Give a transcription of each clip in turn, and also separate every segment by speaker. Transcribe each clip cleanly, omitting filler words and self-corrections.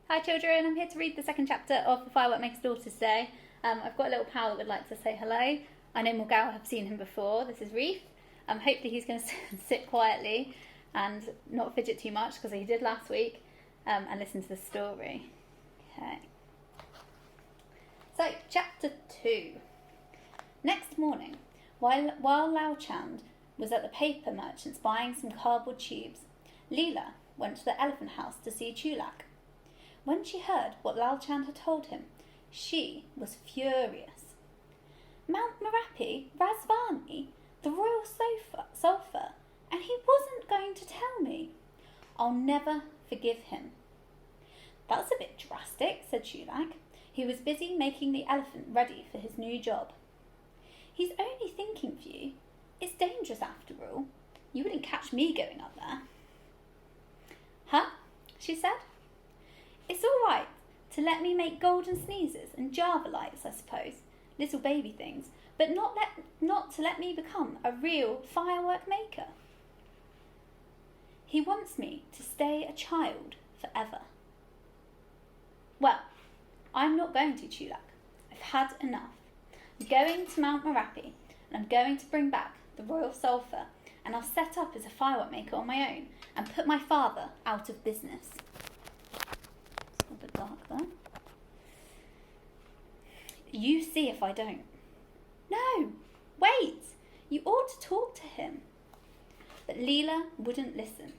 Speaker 1: Hi children, I'm here to read the second chapter of the Firework-Maker's Daughter today. I've got a little pal that would like to say hello. I know Morgal have seen him before. This is Reef. Hopefully he's going to sit quietly and not fidget too much because he did last week, and listen to the story. Okay. So, chapter 2. Next morning, while Lao Chand was at the paper merchant's buying some cardboard tubes, Leela went to the elephant house to see Chulak. When she heard what Lal Chand had told him, she was furious. Mount Merapi, Razvani, the royal sulphur, and he wasn't going to tell me. I'll never forgive him. That's a bit drastic, said Chulak. He was busy making the elephant ready for his new job. He's only thinking for you. It's dangerous after all. You wouldn't catch me going up there. Huh? She said. It's all right to let me make golden sneezes and Java lights, I suppose, little baby things, but not to let me become a real firework-maker. He wants me to stay a child forever. Well, I'm not going to, Chulak. I've had enough. I'm going to Mount Merapi, and I'm going to bring back the royal sulphur, and I'll set up as a firework maker on my own and put my father out of business. A bit dark there. You see if I don't. No, wait. You ought to talk to him. But Leela wouldn't listen.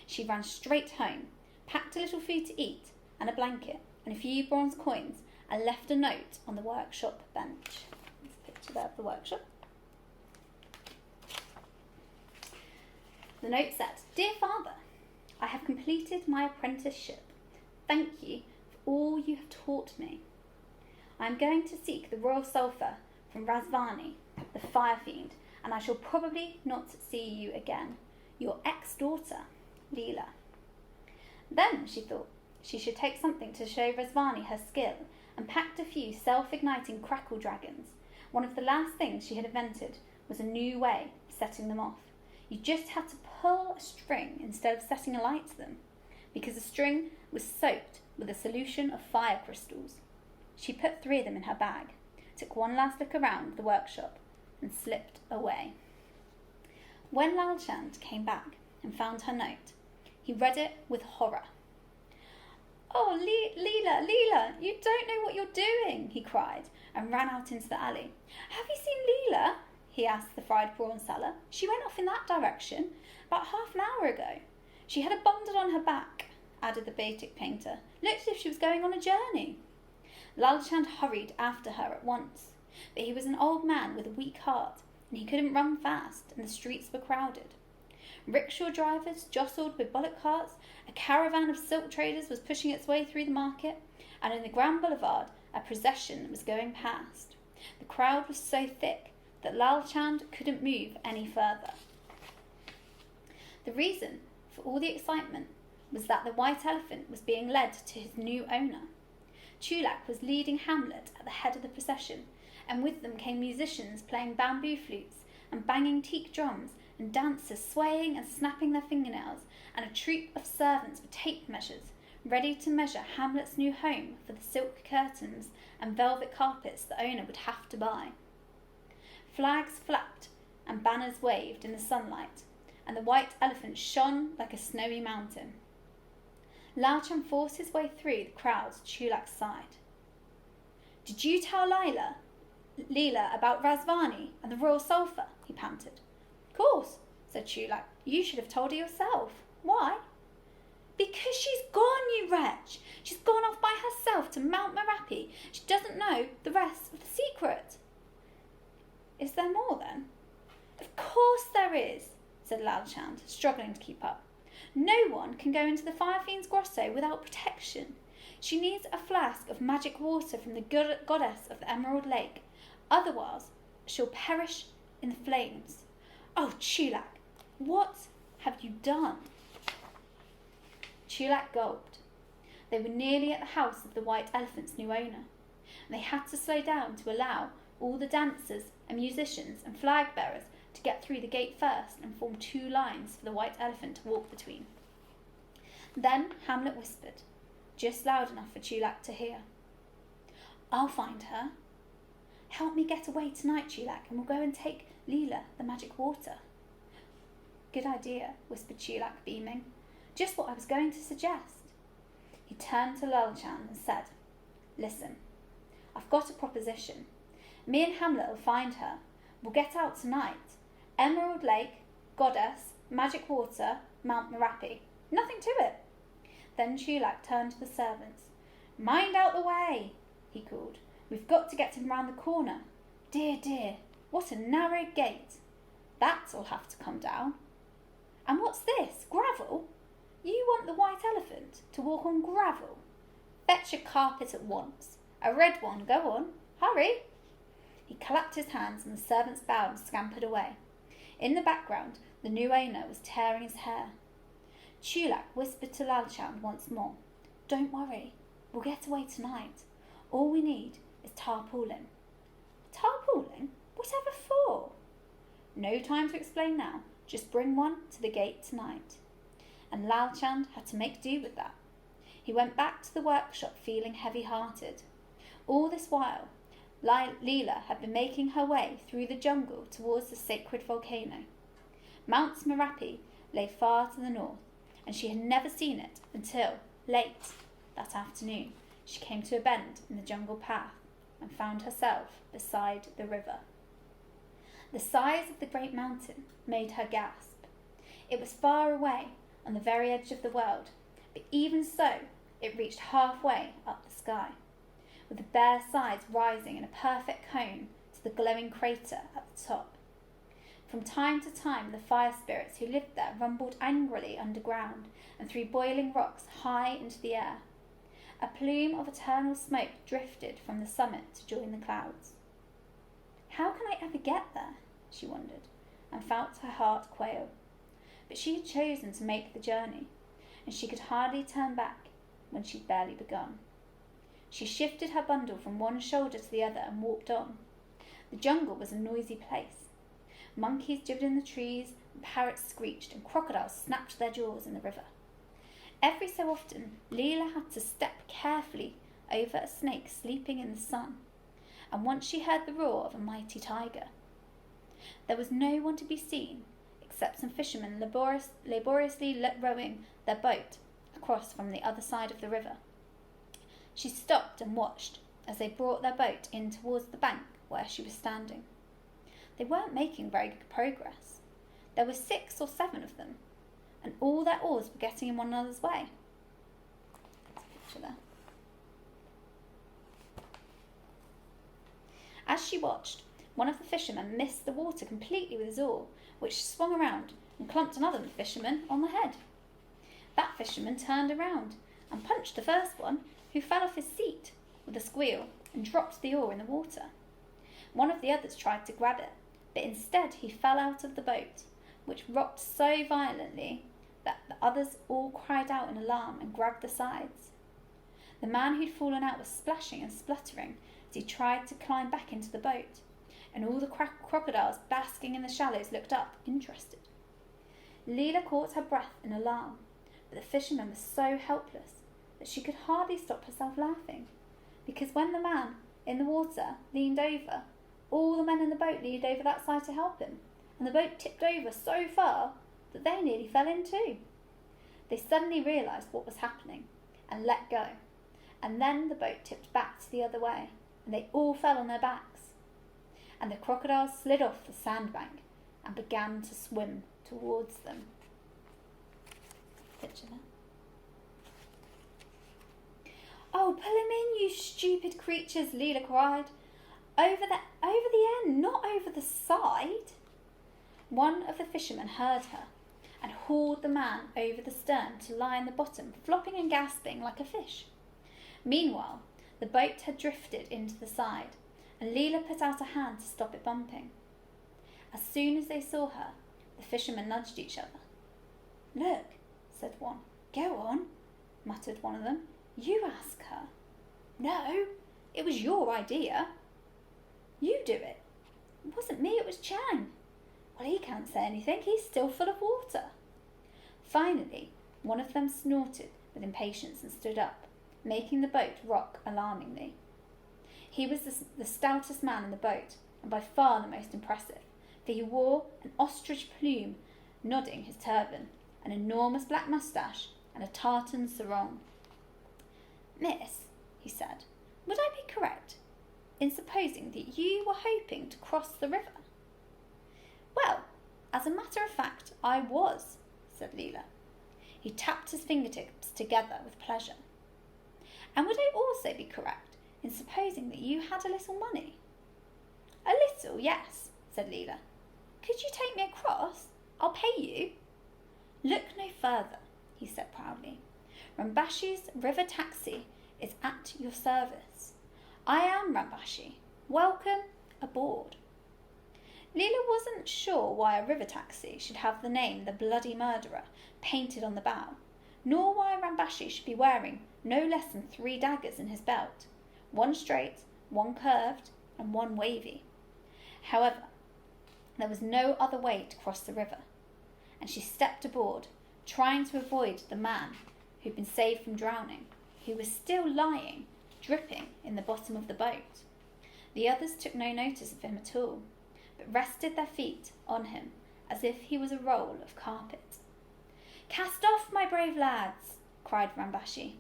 Speaker 1: She ran straight home, packed a little food to eat and a blanket and a few bronze coins, and left a note on the workshop bench. There's a picture there of the workshop. The note said, Dear Father, I have completed my apprenticeship. Thank you for all you have taught me. I am going to seek the royal sulphur from Razvani, the fire fiend, and I shall probably not see you again. Your ex-daughter, Leela. Then she thought she should take something to show Razvani her skill, and packed a few self-igniting crackle dragons. One of the last things she had invented was a new way of setting them off. You just had to pull a string instead of setting a light to them, because the string was soaked with a solution of fire crystals. She put 3 of them in her bag, took one last look around the workshop, and slipped away. When Lal Chand came back and found her note, he read it with horror. Oh, Leela, you don't know what you're doing, he cried, and ran out into the alley. Have you seen Leela? He asked the fried prawn seller. She went off in that direction about half an hour ago. She had a bundle on her back, added the batik painter. Looked as if she was going on a journey. Lal Chand hurried after her at once, but he was an old man with a weak heart, and he couldn't run fast, and the streets were crowded. Rickshaw drivers jostled with bullock carts, a caravan of silk traders was pushing its way through the market, and in the Grand Boulevard a procession was going past. The crowd was so thick that Lal Chand couldn't move any further. The reason for all the excitement was that the white elephant was being led to his new owner. Chulak was leading Hamlet at the head of the procession, and with them came musicians playing bamboo flutes and banging teak drums, and dancers swaying and snapping their fingernails, and a troop of servants with tape measures, ready to measure Hamlet's new home for the silk curtains and velvet carpets the owner would have to buy. Flags flapped and banners waved in the sunlight, and the white elephant shone like a snowy mountain. Lal Chand forced his way through the crowd to Chulak's side. Did you tell Leela about Razvani and the royal sulphur? He panted. Of course, said Chulak. You should have told her yourself. Why? Because she's gone, you wretch. She's gone off by herself to Mount Merapi. She doesn't know the rest of the secret. Is there more then? Of course there is, said Lal Chand, struggling to keep up. No one can go into the Fire Fiend's grotto without protection. She needs a flask of magic water from the goddess of the Emerald Lake. Otherwise, she'll perish in the flames. Oh, Chulak, what have you done? Chulak gulped. They were nearly at the house of the white elephant's new owner, and they had to slow down to allow all the dancers and musicians and flag bearers to get through the gate first and form 2 lines for the white elephant to walk between. Then Hamlet whispered, just loud enough for Chulak to hear. "I'll find her." "Help me get away tonight, Chulak, and we'll go and take Leela the magic water." "Good idea," whispered Chulak, beaming. "Just what I was going to suggest." He turned to Lalchan and said, "Listen, I've got a proposition. Me and Hamlet will find her. We'll get out tonight. Emerald Lake, Goddess, magic water, Mount Merapi. Nothing to it." Then Chulak turned to the servants. "Mind out the way," he called. "We've got to get him round the corner. Dear, dear, what a narrow gate. That'll have to come down. And what's this? Gravel? You want the white elephant to walk on gravel? Fetch a carpet at once. A red one, go on. Hurry." He clapped his hands and the servants bowed and scampered away. In the background, the new owner was tearing his hair. Chulak whispered to Lalchan once more, "Don't worry, we'll get away tonight. All we need is tarpaulin." "Tarpaulin? Whatever for?" "No time to explain now. Just bring one to the gate tonight." And Lalchand had to make do with that. He went back to the workshop feeling heavy-hearted. All this while, Leela had been making her way through the jungle towards the sacred volcano. Mount Merapi lay far to the north, and she had never seen it until, late that afternoon, she came to a bend in the jungle path and found herself beside the river. The size of the great mountain made her gasp. It was far away, on the very edge of the world, but even so, it reached halfway up the sky, with the bare sides rising in a perfect cone to the glowing crater at the top. From time to time, the fire spirits who lived there rumbled angrily underground and threw boiling rocks high into the air. A plume of eternal smoke drifted from the summit to join the clouds. How can I ever get there? She wondered, and felt her heart quail. But she had chosen to make the journey, and she could hardly turn back when she'd barely begun. She shifted her bundle from one shoulder to the other and walked on. The jungle was a noisy place. Monkeys jibbered in the trees, and parrots screeched, and crocodiles snapped their jaws in the river. Every so often, Leela had to step carefully over a snake sleeping in the sun, and once she heard the roar of a mighty tiger. There was no one to be seen, except some fishermen laboriously rowing their boat across from the other side of the river. She stopped and watched as they brought their boat in towards the bank where she was standing. They weren't making very good progress. There were 6 or 7 of them, and all their oars were getting in one another's way. There's a picture there. As she watched, one of the fishermen missed the water completely with his oar, which swung around and clumped another fisherman on the head. That fisherman turned around and punched the first one, who fell off his seat with a squeal and dropped the oar in the water. One of the others tried to grab it, but instead he fell out of the boat, which rocked so violently that the others all cried out in alarm and grabbed the sides. The man who'd fallen out was splashing and spluttering as he tried to climb back into the boat, and all the crocodiles basking in the shallows looked up, interested. Leela caught her breath in alarm, but the fisherman was so helpless that she could hardly stop herself laughing, because when the man in the water leaned over, all the men in the boat leaned over that side to help him, and the boat tipped over so far that they nearly fell in too. They suddenly realised what was happening and let go, and then the boat tipped back to the other way, and they all fell on their backs, and the crocodiles slid off the sandbank and began to swim towards them. Picture that. "Oh, pull him in, you stupid creatures," Leela cried. Over the end, not over the side." One of the fishermen heard her and hauled the man over the stern to lie in the bottom, flopping and gasping like a fish. Meanwhile, the boat had drifted into the side, and Leela put out a hand to stop it bumping. As soon as they saw her, the fishermen nudged each other. "Look," said one. "Go on," muttered one of them. "You ask her." "No, it was your idea." "You do it." "It wasn't me, it was Chang." "Well, he can't say anything, he's still full of water." Finally, one of them snorted with impatience and stood up. making the boat rock alarmingly. He was the stoutest man in the boat, and by far the most impressive, for he wore an ostrich plume nodding his turban, an enormous black moustache, and a tartan sarong. "Miss," he said, "would I be correct in supposing that you were hoping to cross the river?" "Well, as a matter of fact, I was," said Leela. He tapped his fingertips together with pleasure. "And would I also be correct in supposing that you had a little money?" "A little, yes," said Leela. "Could you take me across? I'll pay you." "Look no further," he said proudly. "Rambashi's river taxi is at your service. I am Rambashi. Welcome aboard." Leela wasn't sure why a river taxi should have the name The Bloody Murderer painted on the bow, nor why Rambashi should be wearing no less than 3 daggers in his belt, one straight, one curved, and one wavy. However, there was no other way to cross the river, and she stepped aboard, trying to avoid the man who'd been saved from drowning, who was still lying, dripping, in the bottom of the boat. The others took no notice of him at all, but rested their feet on him as if he was a roll of carpet. "Cast off, my brave lads!" cried Rambashi.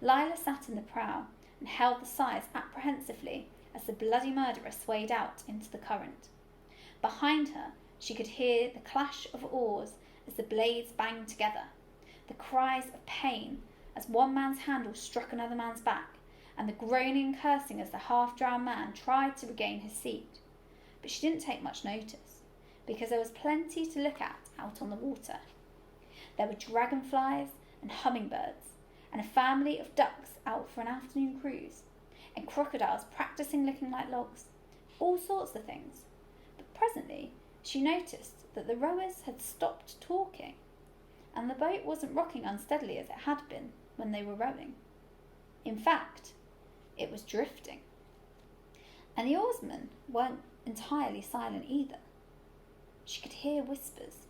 Speaker 1: Lila sat in the prow and held the sides apprehensively as the bloody murderer swayed out into the current. Behind her, she could hear the clash of oars as the blades banged together, the cries of pain as one man's handle struck another man's back, and the groaning and cursing as the half-drowned man tried to regain his seat. But she didn't take much notice, because there was plenty to look at out on the water. There were dragonflies and hummingbirds, and a family of ducks out for an afternoon cruise, and crocodiles practicing looking like logs, all sorts of things. But presently she noticed that the rowers had stopped talking, and the boat wasn't rocking unsteadily as it had been when they were rowing. In fact, it was drifting. And the oarsmen weren't entirely silent either. She could hear whispers.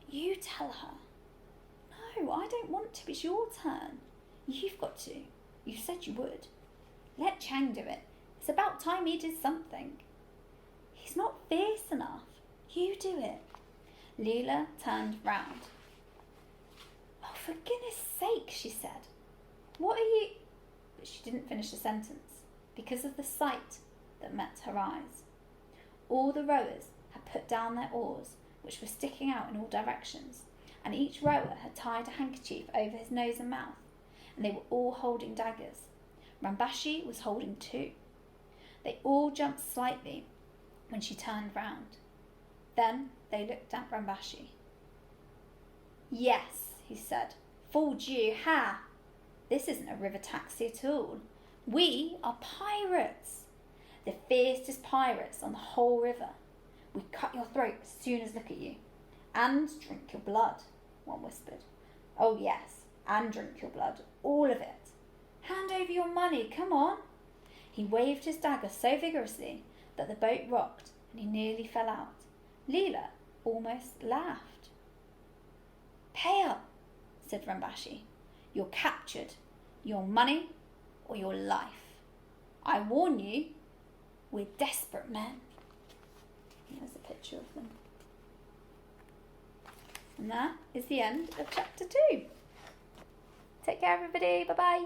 Speaker 1: "You tell her." "No, I don't want to. It's your turn." "You've got to. You said you would." "Let Chang do it. It's about time he did something." "He's not fierce enough. You do it." Leela turned round. "Oh, for goodness sake," she said. "What are you—" But she didn't finish the sentence because of the sight that met her eyes. All the rowers had put down their oars, which were sticking out in all directions, and each rower had tied a handkerchief over his nose and mouth, and they were all holding daggers. Rambashi was holding 2. They all jumped slightly when she turned round. Then they looked at Rambashi. "Yes," he said. "Fooled you, ha! This isn't a river taxi at all. We are pirates. The fiercest pirates on the whole river. We'd cut your throat as soon as look at you. And drink your blood," one whispered. "Oh yes, and drink your blood, all of it. Hand over your money, come on." He waved his dagger so vigorously that the boat rocked and he nearly fell out. Leela almost laughed. "Pay up," said Rambashi. "You're captured. Your money or your life. I warn you, we're desperate men." Here's a picture of them. And that is the end of chapter 2. Take care, everybody. Bye-bye.